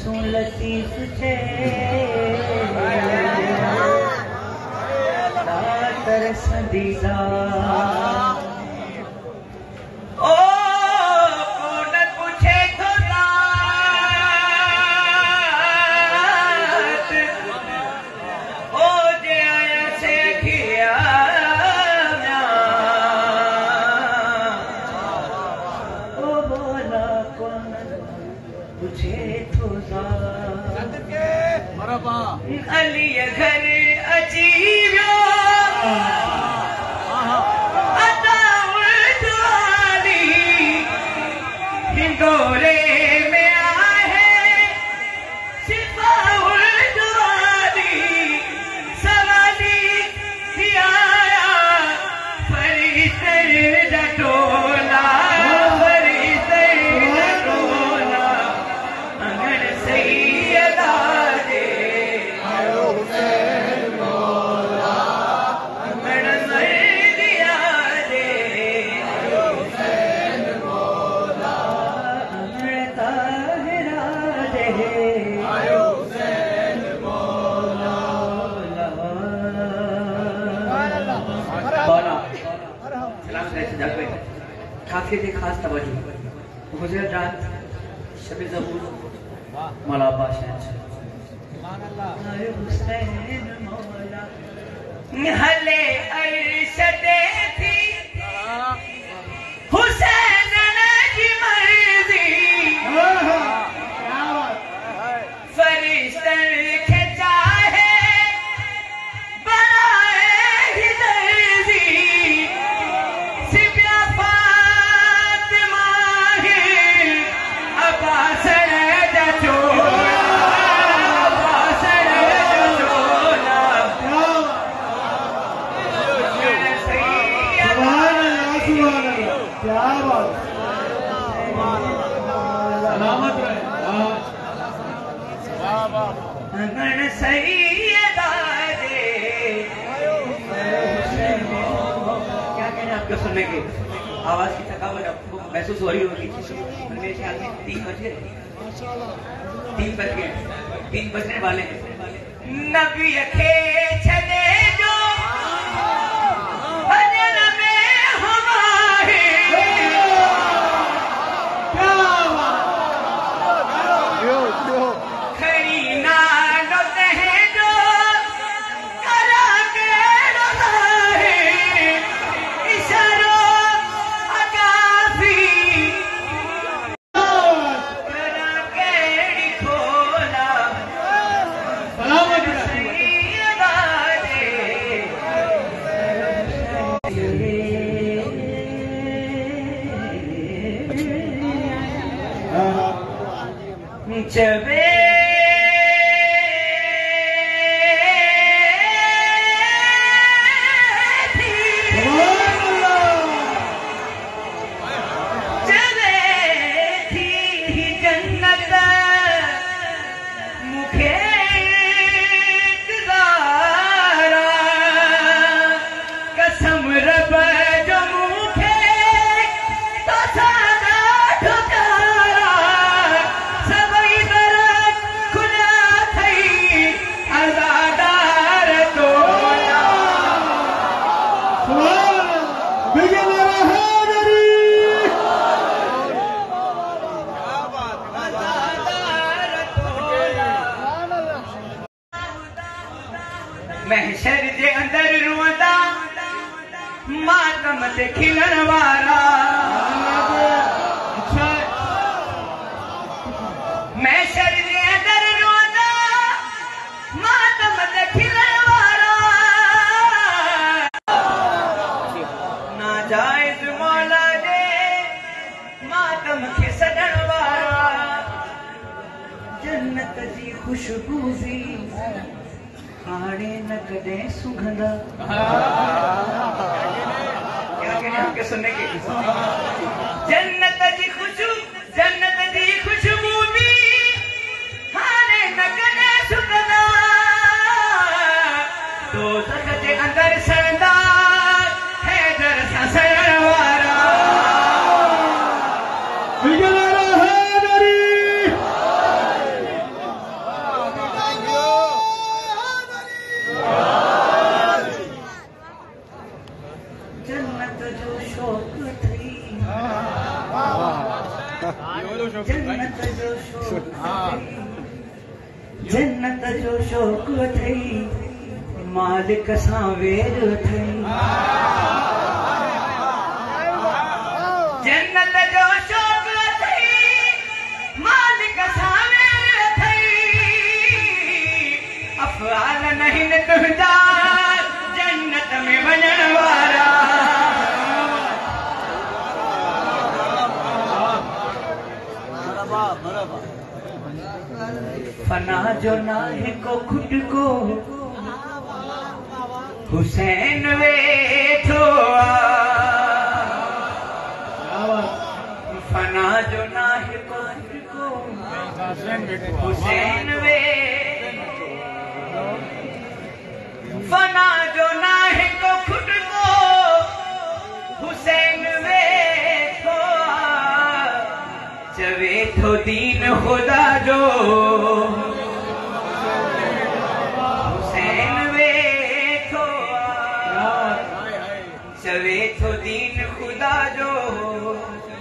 सु लतीफ छे तरस दीदा ओ कौन पूछे तो रात ओ जे आया से खिया ओ बोला कौन पूछे तो रात अली घर अजीबो हिंदोरे में आहे सिपाउल दुआरी सवाली दिया फरिश्ते डटोला फरिश्ते डटोला अंगन सैयदा दे आयो हुसैन मौला अंगन सैयदा दे आयो हुसैन मौला अंगन ताहिरा दे आयो हुसैन मौला सलाम से जग पे काफी थे खास तवज्जो गुजर रात शब ज़बूर मौला बादशाह सुभान अल्लाह आयो हुसैन मौला हले अरशदे थी हुसैन की मर्जी फरिश्ते के चाहे बनाए ही दर्जी सिबिया फातिमा ही अब्बास जचोला अब्बास जचोला क्या बात सलामत रहे अंगन सैयदा दे क्या कहना आपको सुनने के आवाज की थकावट आपको महसूस हो रही होगी मेरे ख्याल में 3 बज गए 3 बजने वाले हैं नबी अखे छदे जो भजन में हमारे खड़ी नाल है जो करा के है इशारो अकाफी करा के खोला सलामत सैयदा दे चबे महशर जे अंदर रुंदा मातम ते खिलन वाला महशर जे अंदर रुंदा मातम ते खिलन वाला नाजायज मौला दे मातम खे सडण वाला जन्नत जी खुशबू सी हाणे न कदे सुगंधा क्या कहने आपके सुनने के जन्नत जी खुशबू भी हाणे न कदे सुगंधा दोज़ख जे अंदर सड़ंदा हैदर सां सड़ण वारा जन्नत जो शौक़ जन्नत जो शौक़ अथई मालिक सां वेर अथई जन्नत जो शौक़ अथई मालिक सां वेर अथई अफ़आल नहीं तुंहिंजा जन्नत में वञण वारा फना जो नाहे को खुद को हुसैन वेठो फना जो नाहे को खुद को हुसैन फना जो नाहे को खुद को हुसैन वेठो चवे थो दीन खुदा जो हुसैन वेठो चवे थो दीन खुदा जो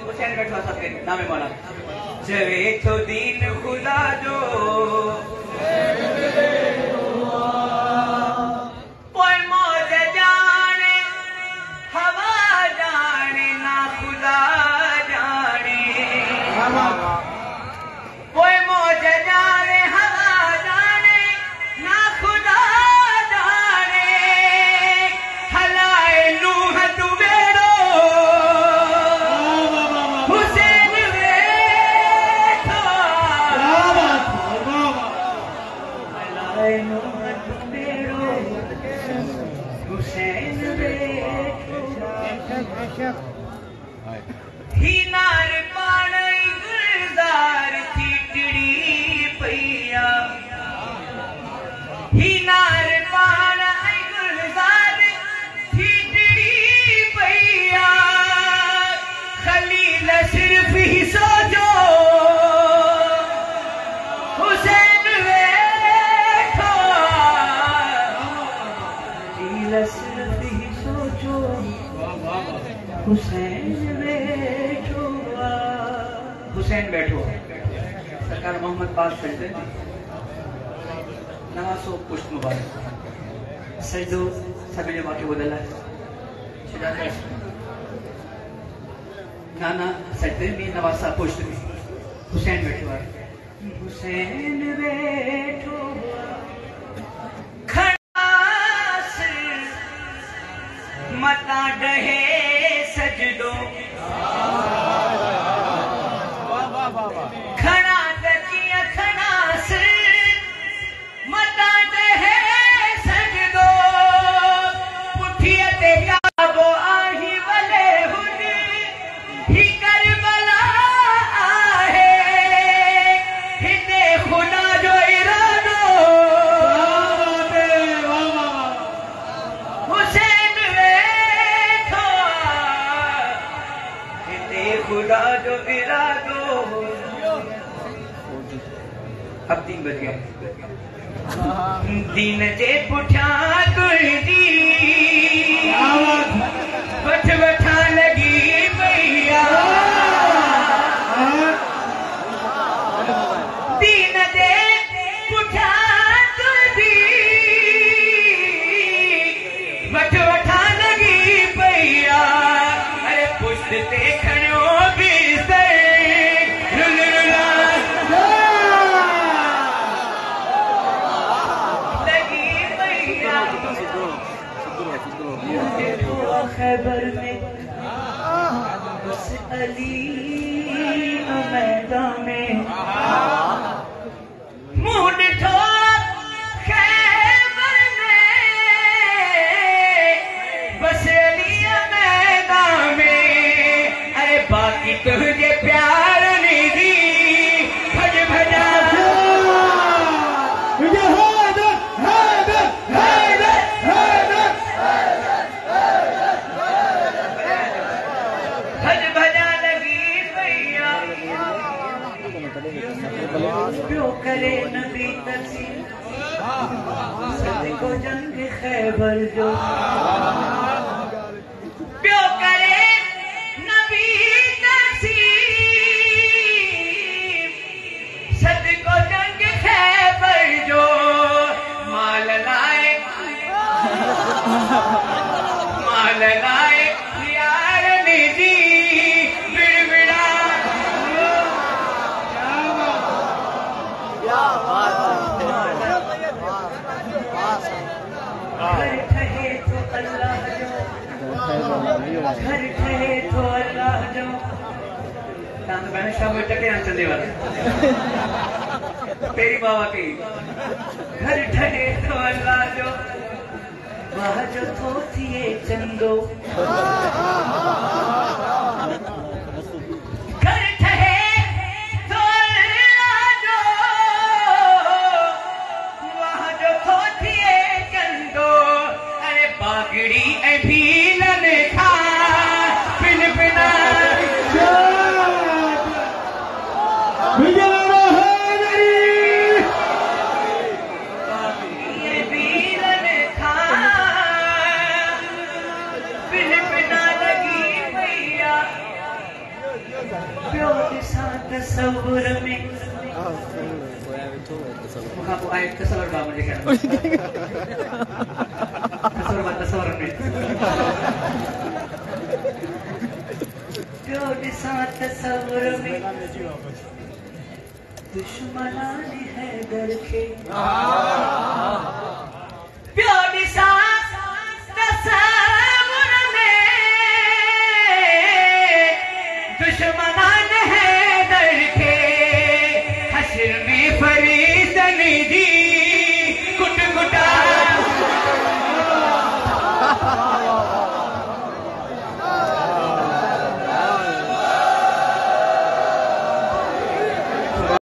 हुसैन वेठो सबके नामे मौला चवे थो दीन खुदा जो कोई मौज जाने हवा जाने ना खुदा जाने कोई मौज जाने हवा जाने ना खुदा जाने हलाए नूह तू बेड़ो हुसैन वेठो हलाए नूह तू बेड़ो हुसैन वेठो ही नार पाणई गुलजार थी टिड़ी पैया ही नार पाणई गुलजार थी टिड़ी पैया खलील सिर्फ ही सोचो हुसैन वेठो खलील सिर्फ ही सोचो हुसैन बैठो हुसैन बैठो सरकार मोहम्मद पास करते नवासो पुष्ट मुबारक सजदो सभी जमा के बदला है नाना सजदे में नवासा पुष्ट हुसैन बैठो हुसैन बैठो खड़ास मता डहे सजदो खड़ा तकिया खड़ा सिर मता डहे सजदो पुठिया ते काबो आही वले हुन ही करबला आहे हिते खुदा जो इरादो हुसैन वेठो हिते खुदा जो इरादो अब 3 बज गया दिन जे पुठिया तुरदी वठ वठा लगी भैया दिन जे पुठिया तुरदी वठ वठा लगी भैया अरे पुष्ट ते खणो बिस्तर खैबर में बस अली मैदान में मुंह डिठो खैबर में बस अली मैदान में अरे बाकी तुझे प्यार नहीं दी भज भजा करे नबी तस्वीर को जंग खैबर जो प्यो करे नबी तस्वीर माल लाए यार निजी बिड़बिड़ा घर ठहे तो अल्लाह जो घर ठहे तो अल्लाह जो तव्हां त भेण शाम जो टके चंदे वारा तेरी बाबा की घर ठहे तो अल्लाह जो वाह जो थो थिए चंदो घर ठहे तो अल्लाह जो वाह जो थो थिए चंदो अरे पागड़ी ऐं भीलन खा पिन पिना तस्वुर में मुखा को आए तस्वुर बा मुझे क्या तस्वुर में जो दिशा तस्वुर में दुश्मनान है डर के